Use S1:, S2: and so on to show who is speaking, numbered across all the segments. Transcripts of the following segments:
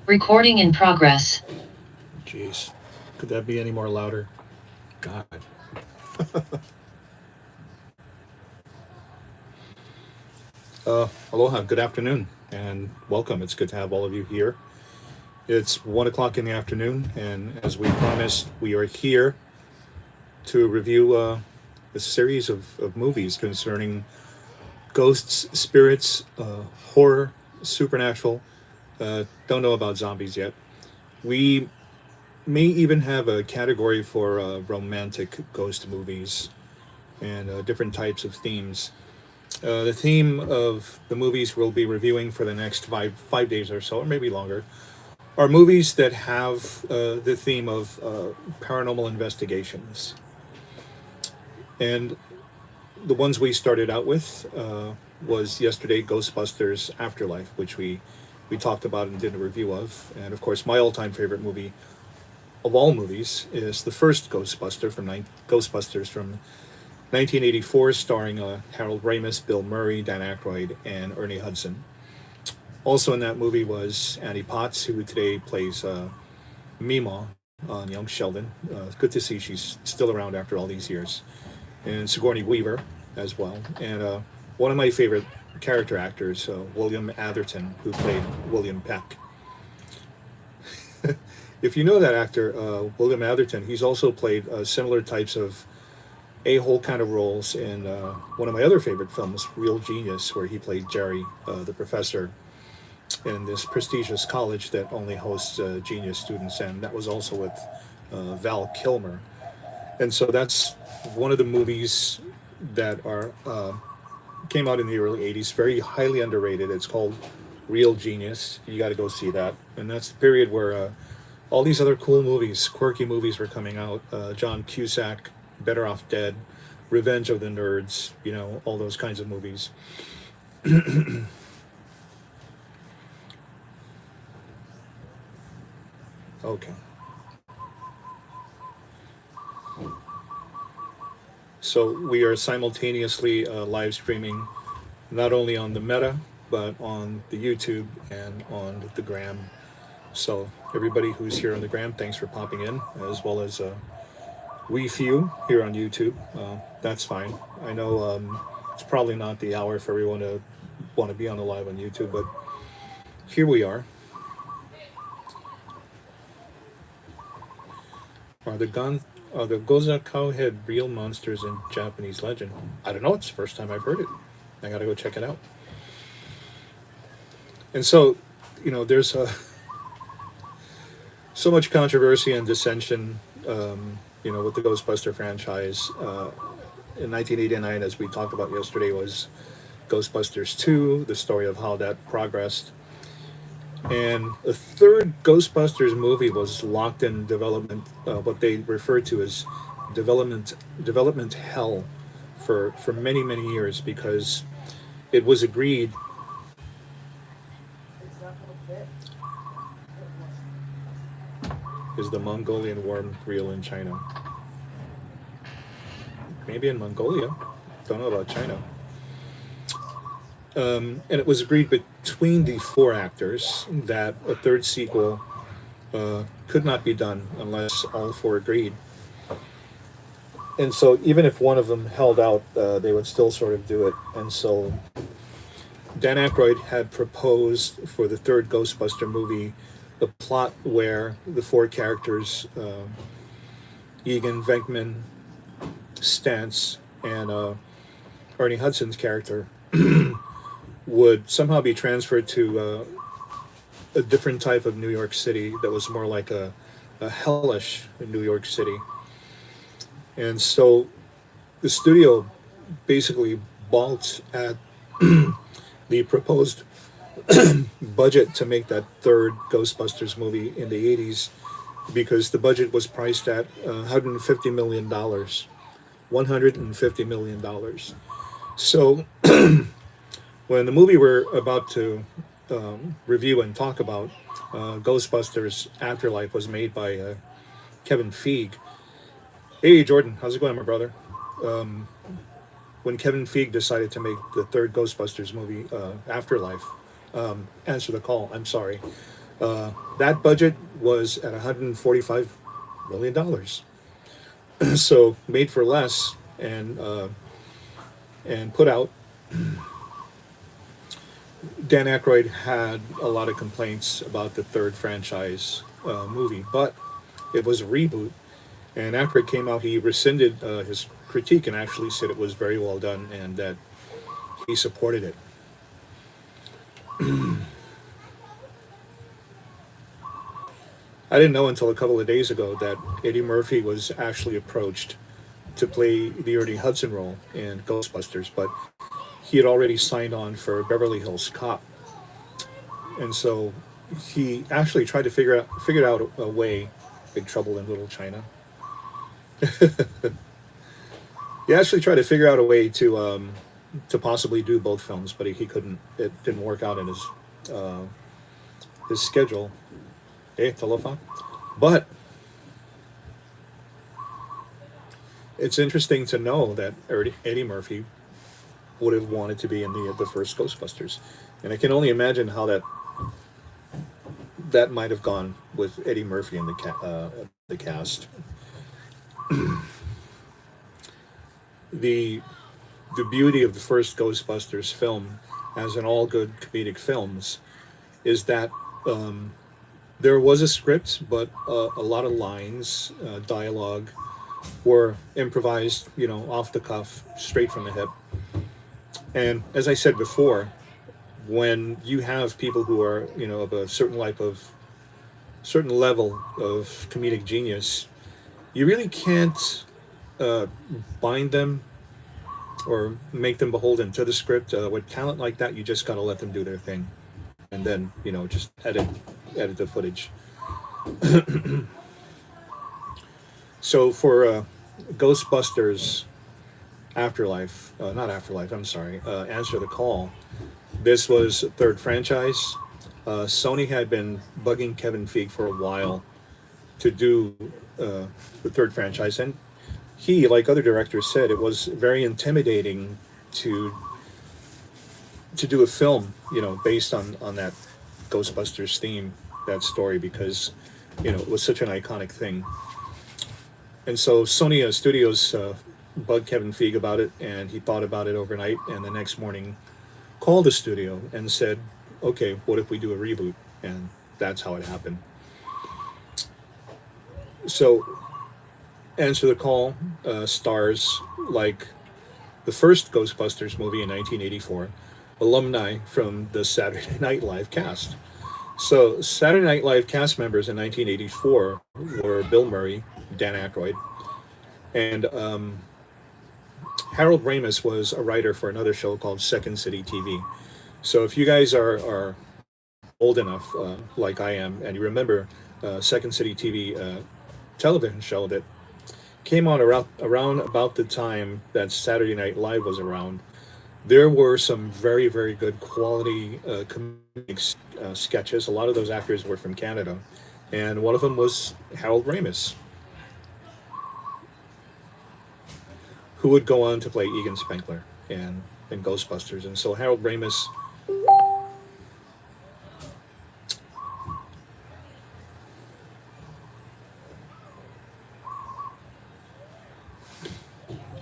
S1: Recording in progress.
S2: Jeez, could that be any more louder? God. Aloha, good afternoon, and welcome. It's good to have all of you here. It's 1 o'clock in the afternoon, and as we promised, we are here to review a series of movies concerning ghosts, spirits, horror, supernatural. Don't know about zombies yet. We may even have a category for romantic ghost movies and different types of themes. The theme of the movies we'll be reviewing for the next five days or so, or maybe longer, are movies that have the theme of paranormal investigations. And the ones we started out with was yesterday Ghostbusters Afterlife, which we talked about and did a review of. And of course, my all-time favorite movie of all movies is the first Ghostbusters from 1984, starring Harold Ramis, Bill Murray, Dan Aykroyd, and Ernie Hudson. Also in that movie was Annie Potts, who today plays Mima on Young Sheldon. Good to see she's still around after all these years. And Sigourney Weaver as well. And one of my favorite character actors, William Atherton, who played William Peck. If you know that actor, William Atherton, he's also played similar types of a-hole kind of roles in one of my other favorite films, Real Genius, where he played Jerry, the professor in this prestigious college that only hosts genius students, and that was also with Val Kilmer. And so that's one of the movies that are came out in the early '80s, very highly underrated. It's called Real Genius. You got to go see that, and that's the period where all these other cool movies, quirky movies, were coming out. John Cusack, Better Off Dead, Revenge of the Nerds, all those kinds of movies. Okay. So we are simultaneously live streaming not only on the Meta, but on the YouTube and on the Gram. So everybody who's here on the Gram, thanks for popping in, as well as we few here on YouTube. That's fine. I know it's probably not the hour for everyone to want to be on the live on YouTube, but here we are. Are the gun are the Goza cowhead real monsters in Japanese legend? I don't know. It's the first time I've heard it. I gotta go check it out. And so, there's so much controversy and dissension, with the Ghostbuster franchise. In 1989, as we talked about yesterday, was Ghostbusters 2, the story of how that progressed. And a third Ghostbusters movie was locked in development, what they refer to as development hell for many, many years, because it was agreed. Is the Mongolian worm real in China? Maybe in Mongolia. Don't know about China. And it was agreed between the four actors that a third sequel could not be done unless all four agreed. And so, even if one of them held out, they would still sort of do it. And so, Dan Aykroyd had proposed for the third Ghostbuster movie a plot where the four characters, Egan, Venkman, Stantz, and Ernie Hudson's character, would somehow be transferred to a different type of New York City that was more like a hellish New York City. And so the studio basically balked at the proposed budget to make that third Ghostbusters movie in the 80s, because the budget was priced at $150 million. $150 million. So when the movie we're about to review and talk about, Ghostbusters Afterlife, was made by Kevin Feige. Hey, Jordan, how's it going, my brother? When Kevin Feige decided to make the third Ghostbusters movie, Afterlife, answer the call. I'm sorry. That budget was at $145 million, so made for less, and put out. Dan Aykroyd had a lot of complaints about the third franchise movie, but it was a reboot. And after it came out, he rescinded his critique and actually said it was very well done and that he supported it. I didn't know until a couple of days ago that Eddie Murphy was actually approached to play the Ernie Hudson role in Ghostbusters, but he had already signed on for Beverly Hills Cop, and so he actually tried to figured out a way. Big Trouble in Little China. He actually tried to figure out a way to possibly do both films, but he couldn't. It didn't work out in his schedule. Hey, telephone. But it's interesting to know that Eddie Murphy would have wanted to be in the first Ghostbusters, and I can only imagine how that might have gone with Eddie Murphy in the cast. the the beauty of the first Ghostbusters film, as in all good comedic films, is that there was a script, but a lot of lines, dialogue, were improvised, off the cuff, straight from the hip. And as I said before, when you have people who are, of a certain level of comedic genius, you really can't uh, bind them or make them beholden to the script. With talent like that, you just gotta let them do their thing, and then just edit the footage. So for Ghostbusters Afterlife, not Afterlife, I'm sorry, Answer the Call. This was a third franchise. Sony had been bugging Kevin Feige for a while to do the third franchise, and he, like other directors, said it was very intimidating to to do a film, based on that Ghostbusters theme, that story, because it was such an iconic thing. And so Sony Studios bugged Kevin Feige about it, and he thought about it overnight, and the next morning called the studio and said, "Okay, what if we do a reboot?" And that's how it happened. So, Answer the Call stars, like the first Ghostbusters movie in 1984, alumni from the Saturday Night Live cast. So, Saturday Night Live cast members in 1984 were Bill Murray, Dan Aykroyd, and Harold Ramis was a writer for another show called Second City TV. So, if you guys are old enough, like I am, and you remember Second City TV television show that came on around about the time that Saturday Night Live was around, there were some very, very good quality comedic sketches. A lot of those actors were from Canada, and one of them was Harold Ramis, who would go on to play Egan Spenkler in Ghostbusters. And so Harold Ramis,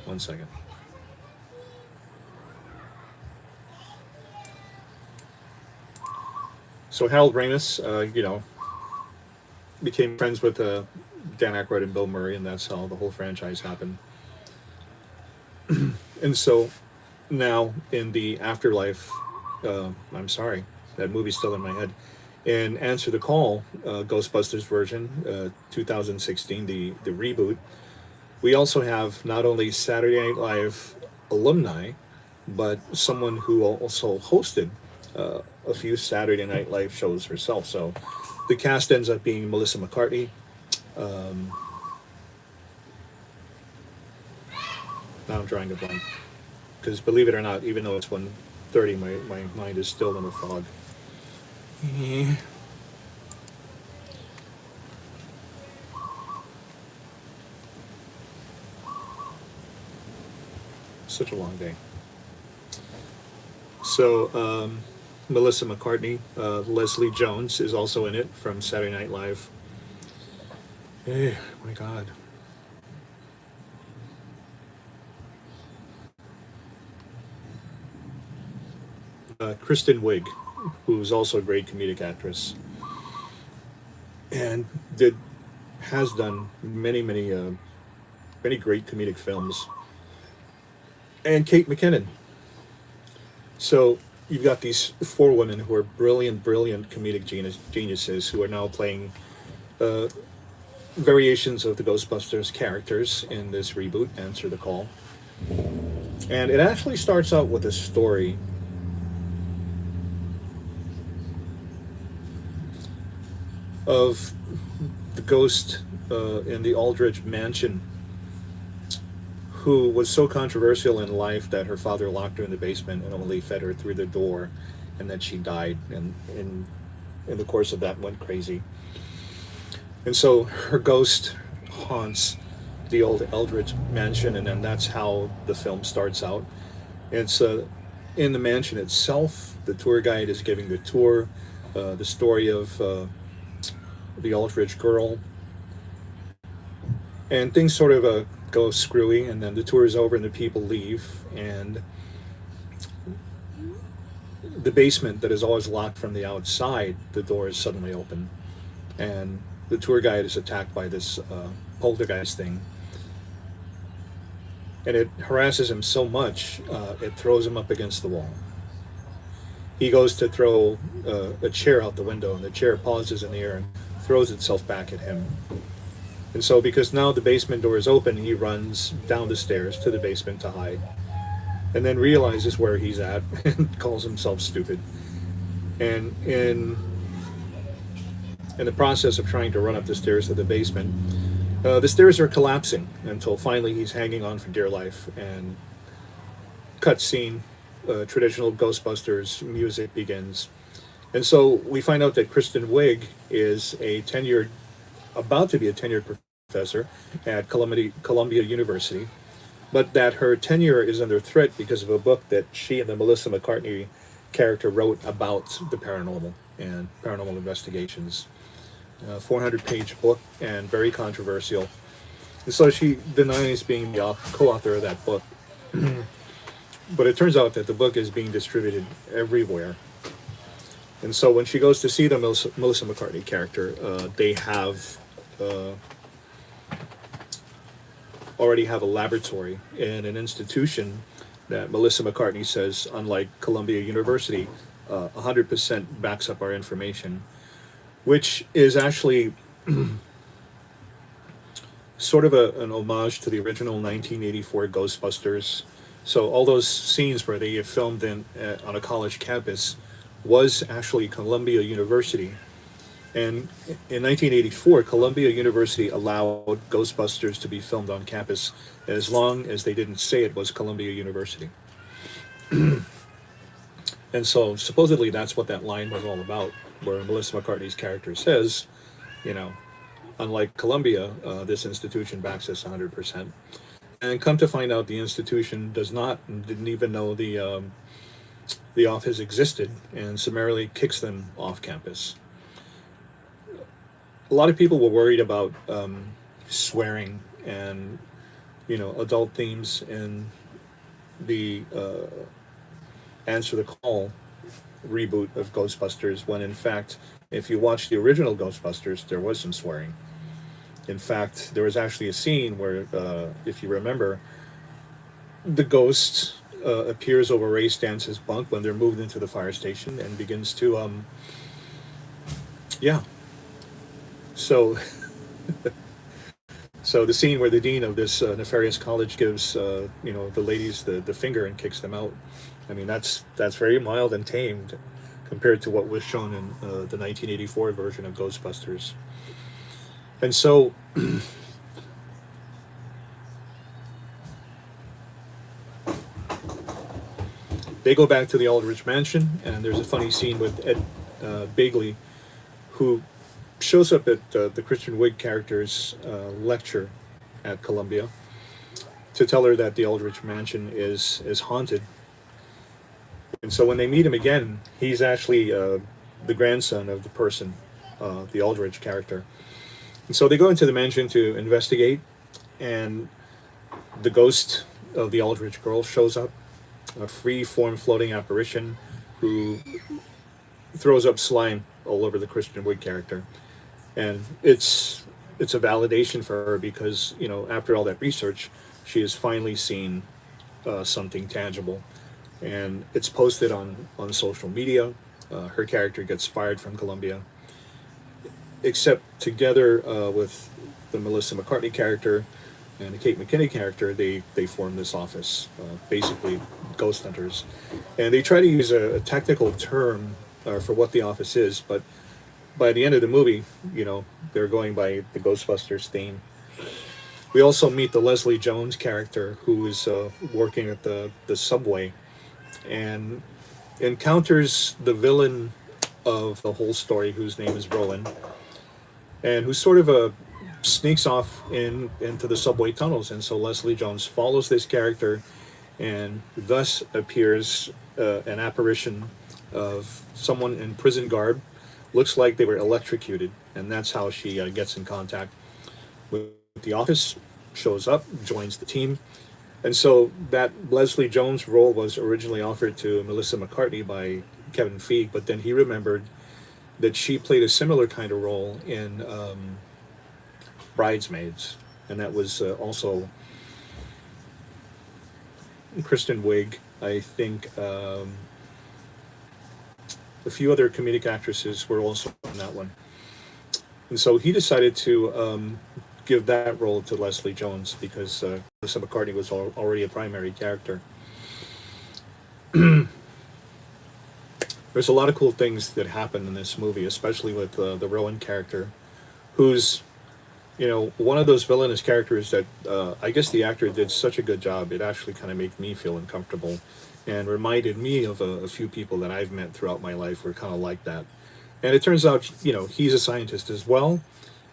S2: one second. So Harold Ramis, became friends with Dan Aykroyd and Bill Murray, and that's how the whole franchise happened. And so now in the afterlife, I'm sorry, that movie's still in my head. In Answer the Call, Ghostbusters version, 2016, the reboot, we also have not only Saturday Night Live alumni, but someone who also hosted a few Saturday Night Live shows herself. So the cast ends up being Melissa McCarthy. Um, Now I'm drawing a blank. Because believe it or not, even though it's 1:30, my mind is still in a fog. Yeah. Such a long day. So, Melissa McCartney. Leslie Jones is also in it from Saturday Night Live. Eh, my God. Kristen Wiig, who's also a great comedic actress, and did has done many great comedic films. And Kate McKinnon. So you've got these four women who are brilliant comedic geniuses who are now playing uh, variations of the Ghostbusters characters in this reboot, Answer the Call. And it actually starts out with a story of the ghost in the Aldrich mansion who was so controversial in life that her father locked her in the basement and only fed her through the door, and that she died, and in the course of that went crazy. And so her ghost haunts the old Eldridge mansion, and then that's how the film starts out. It's in the mansion itself. The tour guide is giving the tour, the story of the Aldrich girl, and things sort of go screwy, and then the tour is over and the people leave, and the basement that is always locked from the outside, the door is suddenly open, and the tour guide is attacked by this poltergeist thing, and it harasses him so much it throws him up against the wall. He goes to throw a chair out the window, and the chair pauses in the air and throws itself back at him. And so, because now the basement door is open, he runs down the stairs to the basement to hide, and then realizes where he's at and calls himself stupid. And in the process of trying to run up the stairs to the basement, the stairs are collapsing until finally he's hanging on for dear life. And cutscene, traditional Ghostbusters music begins. And so we find out that Kristen Wiig is about to be a tenured professor at Columbia University, but that her tenure is under threat because of a book that she and the Melissa McCartney character wrote about the paranormal and paranormal investigations. 400-page book and very controversial. And so she denies being the co-author of that book. But it turns out that the book is being distributed everywhere. And so when she goes to see the Melissa McCartney character, they have already have a laboratory in an institution that Melissa McCartney says, unlike Columbia University, 100% backs up our information, which is actually sort of an homage to the original 1984 Ghostbusters. So all those scenes where they filmed on a college campus was actually Columbia University. And in 1984, Columbia University allowed Ghostbusters to be filmed on campus as long as they didn't say it was Columbia University. And so supposedly that's what that line was all about, where Melissa McCartney's character says, you know, unlike Columbia, this institution backs us 100%. And come to find out, the institution does not, and didn't even know the office existed, and summarily kicks them off campus. A lot of people were worried about swearing and adult themes in the Answer the Call reboot of Ghostbusters, when in fact, if you watch the original Ghostbusters, there was some swearing. In fact, there was actually a scene where, if you remember, the ghost appears over Ray Stance's bunk when they're moved into the fire station and begins to, yeah. So, so the scene where the dean of this nefarious college gives, the ladies the finger and kicks them out. I mean, that's very mild and tamed compared to what was shown in the 1984 version of Ghostbusters. And so they go back to the Aldrich mansion, and there's a funny scene with Ed Begley, who shows up at the Kristen Wiig character's lecture at Columbia to tell her that the Aldrich mansion is haunted. And so when they meet him again, he's actually the grandson of the person, the Aldrich character. And so they go into the mansion to investigate, and the ghost of the Aldrich girl shows up, a free form floating apparition who throws up slime all over the Christian Wood character. And it's a validation for her because, after all that research, she has finally seen something tangible. And it's posted on social media. Her character gets fired from Columbia, except together with the Melissa McCartney character and the Kate McKinney character, they form this office, basically ghost hunters. And they try to use a technical term for what the office is, but by the end of the movie, they're going by the Ghostbusters theme. We also meet the Leslie Jones character who is working at the subway and encounters the villain of the whole story, whose name is Rowan, and who sort of sneaks off into the subway tunnels. And so Leslie Jones follows this character, and thus appears an apparition of someone in prison garb. Looks like they were electrocuted, and that's how she gets in contact with the office, shows up, joins the team. And so that Leslie Jones role was originally offered to Melissa McCartney by Kevin Feige, but then he remembered that she played a similar kind of role in Bridesmaids, and that was also Kristen Wiig, I think. A few other comedic actresses were also in that one. And so he decided to give that role to Leslie Jones because Melissa McCartney was already a primary character. There's a lot of cool things that happen in this movie, especially with the Rowan character, who's, one of those villainous characters that I guess the actor did such a good job. It actually kind of made me feel uncomfortable and reminded me of a few people that I've met throughout my life who are kind of like that. And it turns out, he's a scientist as well.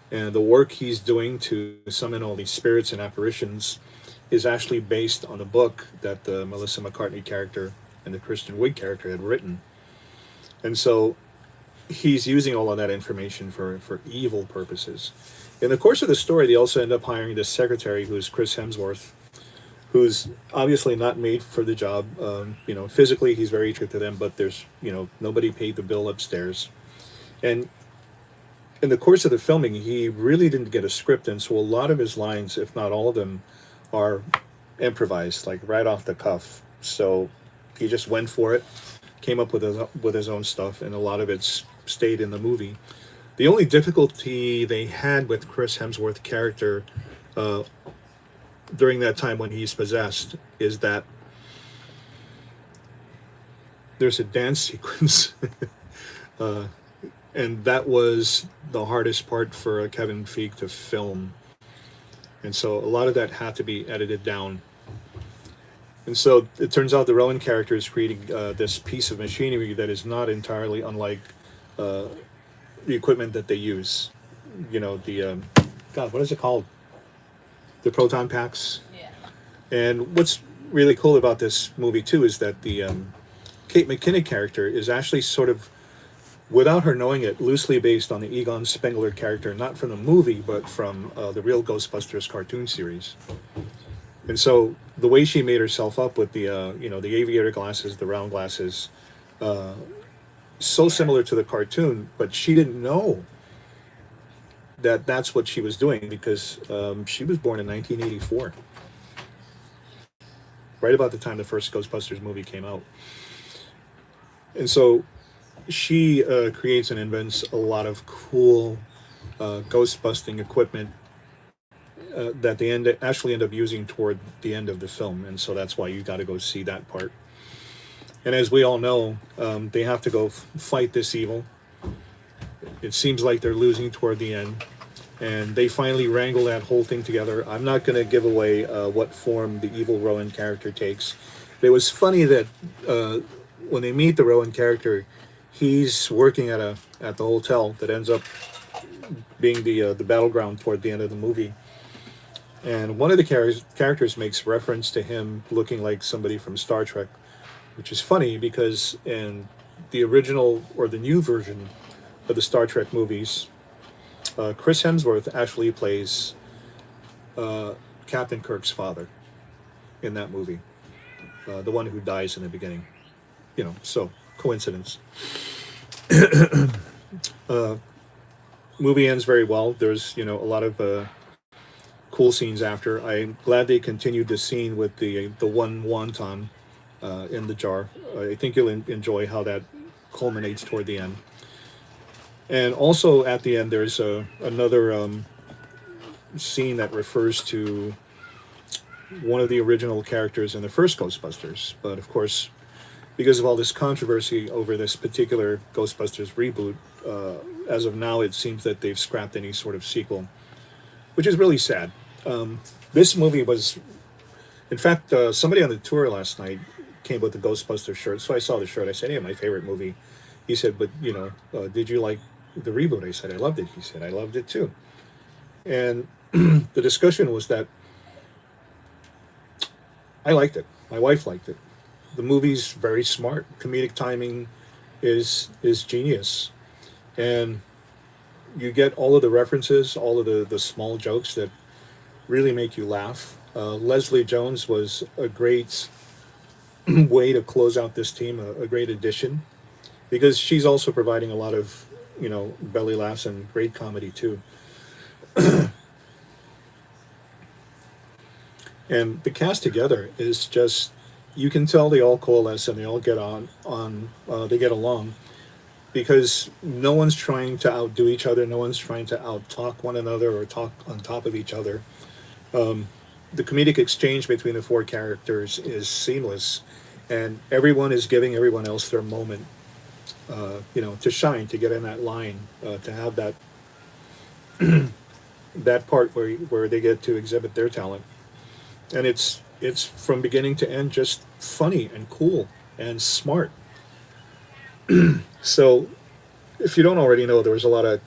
S2: And the work he's doing to summon all these spirits and apparitions is actually based on a book that the Melissa McCartney character and the Kristen Wiig character had written. And so he's using all of that information for evil purposes. In the course of the story, they also end up hiring this secretary who's Chris Hemsworth, who's obviously not made for the job. Physically he's very true to them, but there's, nobody paid the bill upstairs. And in the course of the filming, he really didn't get a script, and so a lot of his lines, if not all of them, are improvised, like right off the cuff. So he just went for it, came up with his own stuff, and a lot of it's stayed in the movie. The only difficulty they had with Chris Hemsworth's character during that time when he's possessed is that there's a dance sequence. And that was the hardest part for Kevin Feige to film. And so a lot of that had to be edited down. And so it turns out the Rowan character is creating this piece of machinery that is not entirely unlike the equipment that they use. The, God, what is it called? The proton packs.
S3: Yeah.
S2: And what's really cool about this movie, too, is that the Kate McKinney character is actually sort of, without her knowing it, loosely based on the Egon Spengler character, not from the movie, but from the real Ghostbusters cartoon series. And so the way she made herself up with the, the aviator glasses, the round glasses, so similar to the cartoon, but she didn't know that that's what she was doing because she was born in 1984, right about the time the first Ghostbusters movie came out. And so she creates and invents a lot of cool ghost busting equipment that they actually end up using toward the end of the film, and so that's why you got to go see that part. And as we all know, they have to go fight this evil. It seems like they're losing toward the end, and they finally wrangle that whole thing together. I'm not going to give away what form the evil Rowan character takes. But it was funny that when they meet the Rowan character, he's working at the hotel that ends up being the battleground toward the end of the movie. And one of the characters makes reference to him looking like somebody from Star Trek, which is funny because in the original or the new version of the Star Trek movies, Chris Hemsworth actually plays uh, Captain Kirk's father in that movie, the one who dies in the beginning. So coincidence. Uh, Movie ends very well. There's a lot of cool scenes after. I'm glad they continued the scene with the one wonton in the jar. I think you'll enjoy how that culminates toward the end. And also at the end, there's another scene that refers to one of the original characters in the first Ghostbusters. But of course, because of all this controversy over this particular Ghostbusters reboot, as of now, it seems that they've scrapped any sort of sequel, which is really sad. This movie was, in fact, somebody on the tour last night came with the Ghostbusters shirt. So I saw the shirt. I said, "Hey, my favorite movie." He said, "But did you like the reboot?" I said, "I loved it." He said, "I loved it too." And the discussion was that I liked it. My wife liked it. The movie's very smart. Comedic timing is genius, and you get all of the references, all of the small jokes that really make you laugh. Leslie Jones was a great way to close out this team, a great addition, because she's also providing a lot of belly laughs and great comedy too. And the cast together is just, you can tell they all coalesce and they all get they get along because no one's trying to outdo each other, no one's trying to out talk one another or talk on top of each other. The comedic exchange between the four characters is seamless, and everyone is giving everyone else their moment, to shine, to get in that line, to have that part where they get to exhibit their talent, and it's from beginning to end just funny and cool and smart. So, if you don't already know, there was a lot of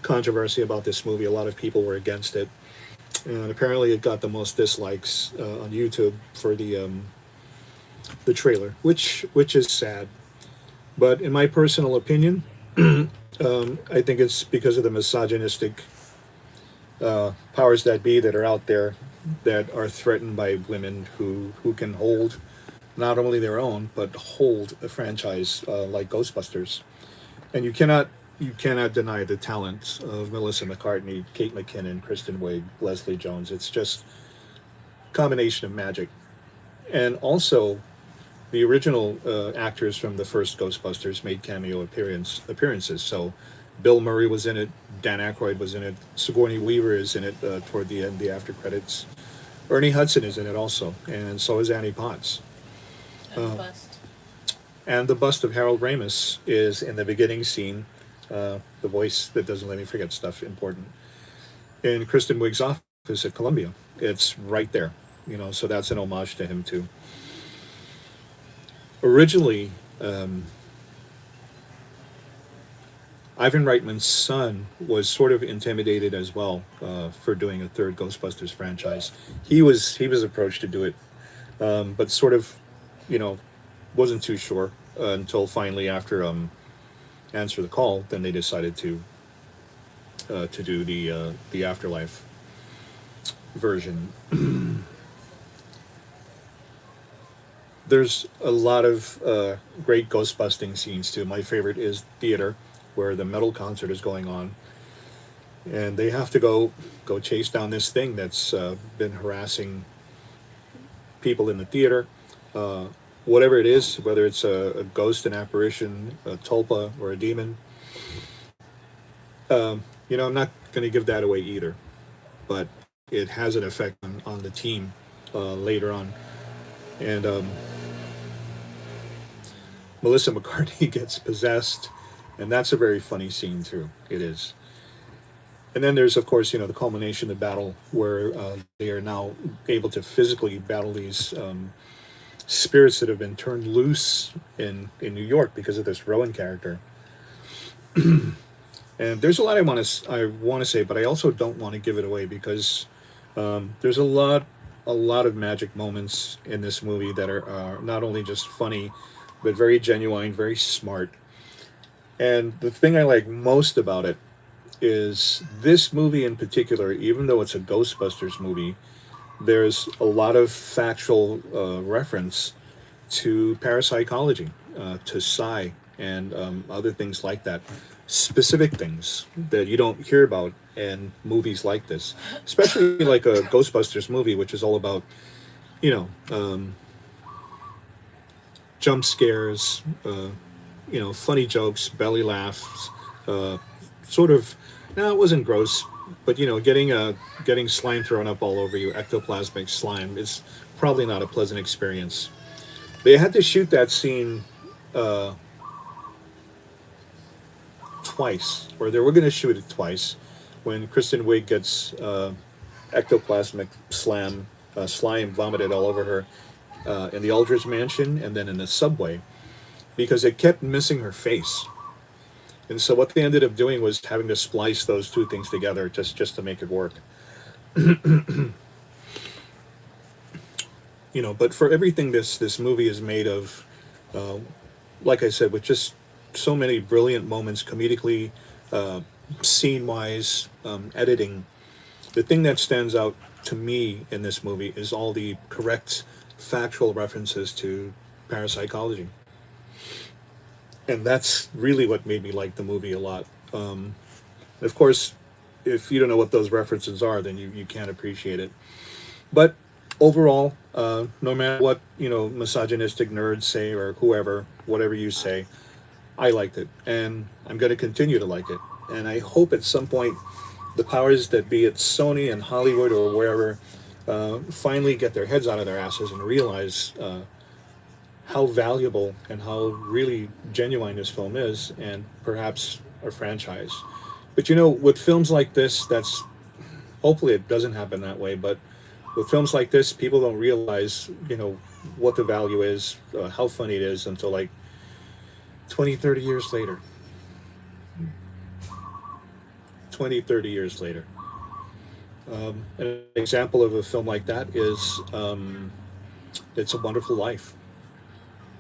S2: controversy about this movie. A lot of people were against it, and apparently it got the most dislikes on YouTube for the trailer, which is sad. But in my personal opinion, I think it's because of the misogynistic powers that be that are out there that are threatened by women who can hold not only their own but hold a franchise like Ghostbusters. And you cannot deny the talent of Melissa McCartney, Kate McKinnon, Kristen Wiig, Leslie Jones. It's just a combination of magic. And also, the original actors from the first Ghostbusters made cameo appearances. So, Bill Murray was in it, Dan Aykroyd was in it, Sigourney Weaver is in it toward the end, the after credits. Ernie Hudson is in it also, and so is Annie Potts.
S3: And the bust.
S2: And the bust of Harold Ramis is in the beginning scene, the voice that doesn't let me forget stuff important, in Kristen Wiig's office at Columbia. It's right there, so that's an homage to him too. Originally, Ivan Reitman's son was sort of intimidated as well for doing a third Ghostbusters franchise. He was approached to do it, but sort of, you know, wasn't too sure until finally after Answer the Call, then they decided to do the Afterlife version. There's a lot of great ghost busting scenes too. My favorite is theater, where the metal concert is going on, and they have to go chase down this thing that's been harassing people in the theater. Uh, Whatever it is, whether it's a ghost, an apparition, a tulpa, or a demon. I'm not going to give that away either, but it has an effect on the team later on. And Melissa McCarthy gets possessed, and that's a very funny scene too. It is. And then there's, of course, the culmination of the battle where they are now able to physically battle these spirits that have been turned loose in New York because of this Rowan character. And there's a lot I want to say, but I also don't want to give it away because there's a lot. a lot of magic moments in this movie that are not only just funny, but very genuine, very smart. And the thing I like most about it is this movie in particular, even though it's a Ghostbusters movie, there's a lot of factual reference to parapsychology, to psi, and other things like that. Specific things that you don't hear about in movies like this, especially like a Ghostbusters movie, which is all about, you know, jump scares, funny jokes, belly laughs, uh, sort of. No, it wasn't gross, but getting slime thrown up all over you, ectoplasmic slime, is probably not a pleasant experience. They had to shoot that scene uh, twice, or they were going to shoot it twice, when Kristen Wiig gets ectoplasmic slime vomited all over her in the Aldrich mansion and then in the subway, because it kept missing her face. And so what they ended up doing was having to splice those two things together just to make it work. But for everything this movie is made of, uh, like I said, with just so many brilliant moments comedically, uh, scene wise, editing. The thing that stands out to me in this movie is all the correct factual references to parapsychology. And that's really what made me like the movie a lot. Of course, if you don't know what those references are, then you can't appreciate it. But overall, no matter what misogynistic nerds say or whoever, whatever you say, I liked it, and I'm going to continue to like it. And I hope at some point the powers that be at Sony and Hollywood or wherever finally get their heads out of their asses and realize how valuable and how really genuine this film is, and perhaps a franchise. But with films like this, that's hopefully it doesn't happen that way. But with films like this, people don't realize what the value is, how funny it is until like 20, 30 years later. 20, 30 years later. An example of a film like that is It's a Wonderful Life.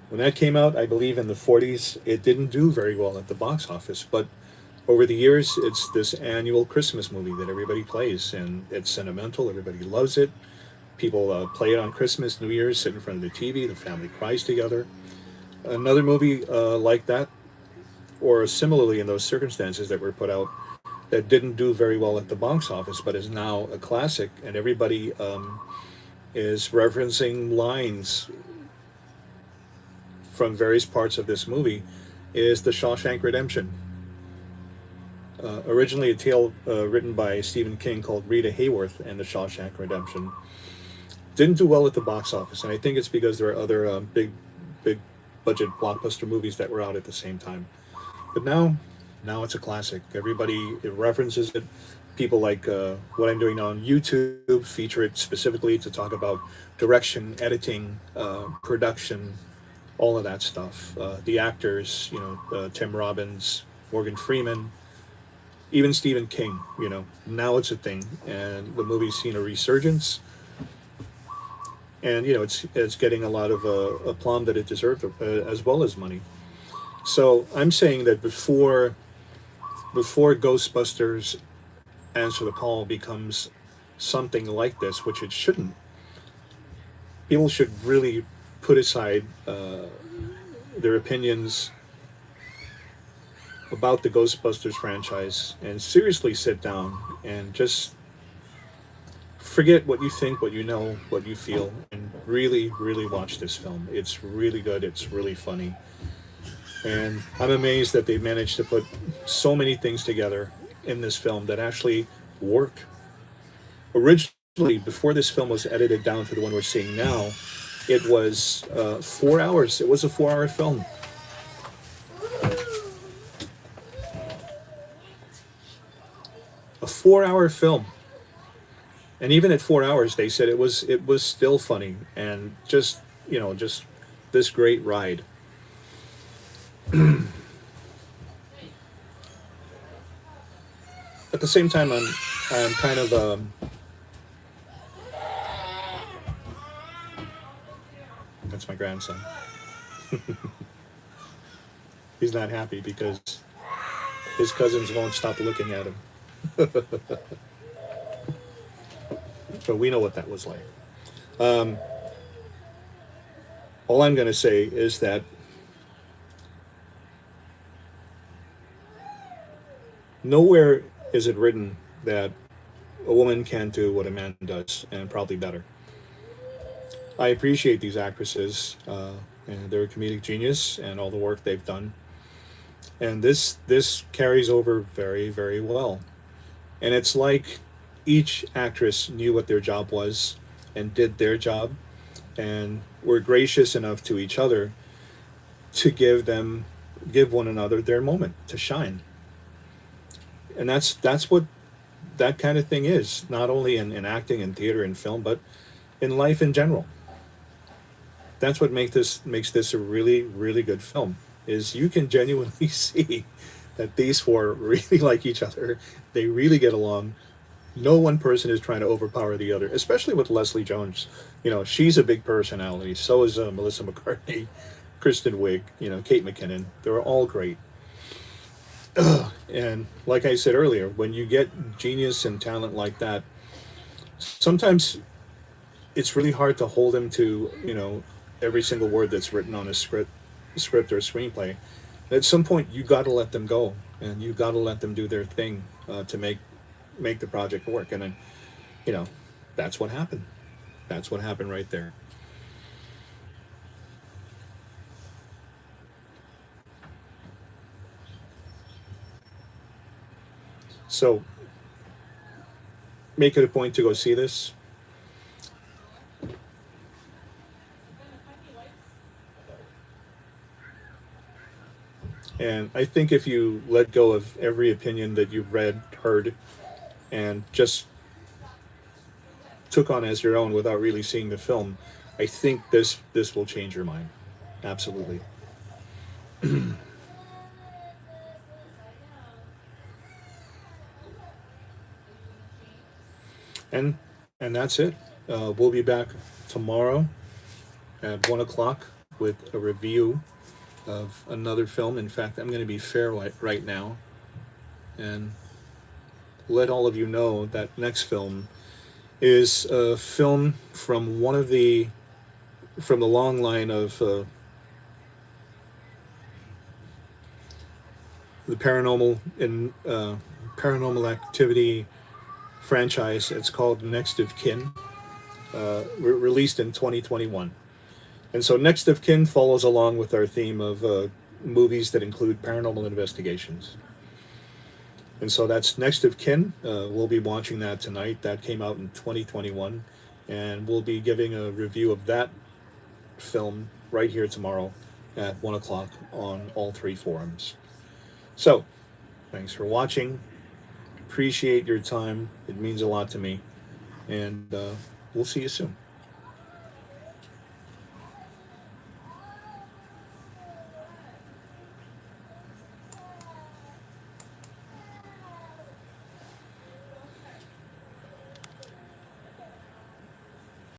S2: When that came out, I believe in the 40s, it didn't do very well at the box office, but over the years, it's this annual Christmas movie that everybody plays, and it's sentimental. Everybody loves it. People play it on Christmas, New Year's, sit in front of the TV, the family cries together. Another movie like that, or similarly in those circumstances that were put out, that didn't do very well at the box office, but is now a classic, and everybody is referencing lines from various parts of this movie, is The Shawshank Redemption. Originally a tale written by Stephen King called Rita Hayworth and The Shawshank Redemption. Didn't do well at the box office, and I think it's because there are other big budget blockbuster movies that were out at the same time. But now it's a classic. Everybody references it. People like what I'm doing now on YouTube feature it specifically to talk about direction, editing, production, all of that stuff. The actors, Tim Robbins, Morgan Freeman, even Stephen King. Now it's a thing, and the movie's seen a resurgence, and it's getting a lot of aplomb that it deserved, as well as money. So I'm saying that before Ghostbusters Answer the Call becomes something like this, which it shouldn't, people should really put aside their opinions about the Ghostbusters franchise and seriously sit down and just forget what you think, what you know, what you feel, and really, really watch this film. It's really good. It's really funny. And I'm amazed that they managed to put so many things together in this film that actually work. Originally, before this film was edited down to the one we're seeing now, it was 4 hours. It was a 4 hour film. A 4 hour film. And even at 4 hours, they said it was still funny and just this great ride. At the same time, I'm kind of That's my grandson. He's not happy because his cousins won't stop looking at him. But we know what that was like. Um, all I'm going to say is that nowhere is it written that a woman can't do what a man does, and probably better. I appreciate these actresses and their comedic genius and all the work they've done. And this carries over very, very well. And it's like each actress knew what their job was and did their job and were gracious enough to each other to give one another their moment to shine. And that's what that kind of thing is, not only in acting and theater and film, but in life in general. That's what makes this a really, really good film. Is you can genuinely see that these four really like each other. They really get along. No one person is trying to overpower the other, especially with Leslie Jones. You know, she's a big personality. So is Melissa McCartney, Kristen Wiig, Kate McKinnon. They're all great. And like I said earlier, when you get genius and talent like that, sometimes it's really hard to hold them to, every single word that's written on a script or screenplay. At some point, you got to let them go, and you got to let them do their thing to make the project work. And then, you know, that's what happened. That's what happened right there. So make it a point to go see this. And I think if you let go of every opinion that you've read, heard, and just took on as your own without really seeing the film, I think this will change your mind. Absolutely. and and that's it. We'll be back tomorrow at 1 o'clock with a review of another film. In fact, I'm going to be fair right now and let all of you know that next film is a film from from the long line of the paranormal activity franchise. It's called Next of Kin, released in 2021. And so Next of Kin follows along with our theme of movies that include paranormal investigations. And so that's Next of Kin. We'll be watching that tonight. That came out in 2021. And we'll be giving a review of that film right here tomorrow at 1 o'clock on all three forums. So, thanks for watching. Appreciate your time. It means a lot to me. And we'll see you soon.